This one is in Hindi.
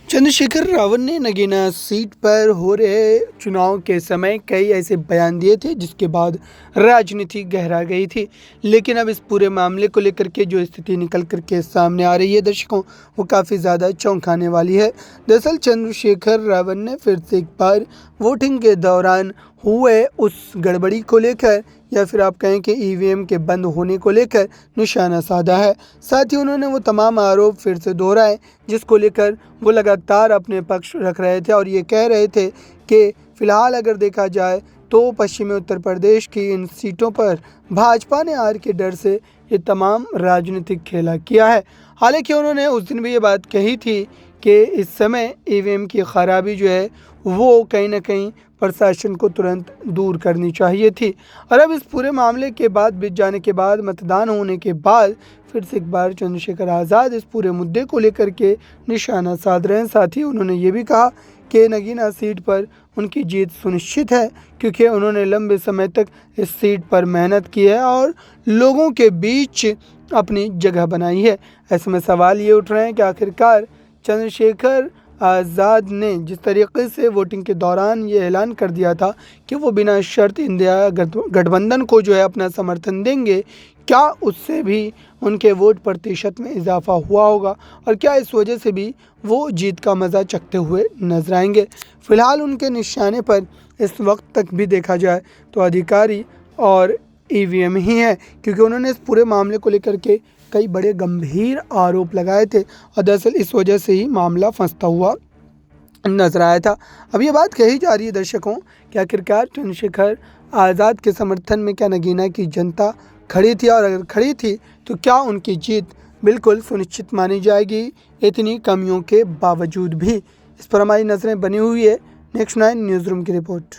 चंद्रशेखर रावत ने नगीना सीट पर हो रहे चुनाव के समय कई ऐसे बयान दिए थे जिसके बाद राजनीति गहरा गई थी। लेकिन अब इस पूरे मामले को लेकर के जो स्थिति निकल कर के सामने आ रही है दर्शकों, वो काफ़ी ज़्यादा चौंकाने वाली है। दरअसल चंद्रशेखर रावत ने फिर से एक बार वोटिंग के दौरान हुए उस गड़बड़ी को लेकर या फिर आप कहें कि ईवीएम के बंद होने को लेकर निशाना साधा है। साथ ही उन्होंने वो तमाम आरोप फिर से दोहराए जिसको लेकर वो लगातार अपने पक्ष रख रहे थे और ये कह रहे थे कि फ़िलहाल अगर देखा जाए तो पश्चिमी उत्तर प्रदेश की इन सीटों पर भाजपा ने हार के डर से ये तमाम राजनीतिक खेला किया है। हालांकि उन्होंने उस दिन भी ये बात कही थी कि इस समय ईवीएम की खराबी जो है वो कहीं ना कहीं प्रशासन को तुरंत दूर करनी चाहिए थी। और अब इस पूरे मामले के बाद बीत जाने के बाद मतदान होने के बाद फिर से एक बार चंद्रशेखर आज़ाद इस पूरे मुद्दे को लेकर के निशाना साध रहे हैं। साथ ही उन्होंने ये भी कहा कि नगीना सीट पर उनकी जीत सुनिश्चित है क्योंकि उन्होंने लंबे समय तक इस सीट पर मेहनत की है और लोगों के बीच अपनी जगह बनाई है। ऐसे में सवाल ये उठ रहे हैं कि आखिरकार चंद्रशेखर आज़ाद ने जिस तरीके से वोटिंग के दौरान ये ऐलान कर दिया था कि वो बिना शर्त इंडिया गठबंधन को जो है अपना समर्थन देंगे, क्या उससे भी उनके वोट प्रतिशत में इजाफा हुआ होगा और क्या इस वजह से भी वो जीत का मज़ा चखते हुए नजर आएंगे। फ़िलहाल उनके निशाने पर इस वक्त तक भी देखा जाए तो अधिकारी और ईवीएम ही है क्योंकि उन्होंने इस पूरे मामले को लेकर के कई बड़े गंभीर आरोप लगाए थे और दरअसल इस वजह से ही मामला फंसता हुआ नजर आया था। अब ये बात कही जा रही है दर्शकों कि आखिरकार चंद्रशेखर आज़ाद के समर्थन में क्या नगीना की जनता खड़ी थी और अगर खड़ी थी तो क्या उनकी जीत बिल्कुल सुनिश्चित मानी जाएगी इतनी कमियों के बावजूद भी। इस पर हमारी नज़रें बनी हुई है। नेक्स्ट 9 न्यूज़ रूम की रिपोर्ट।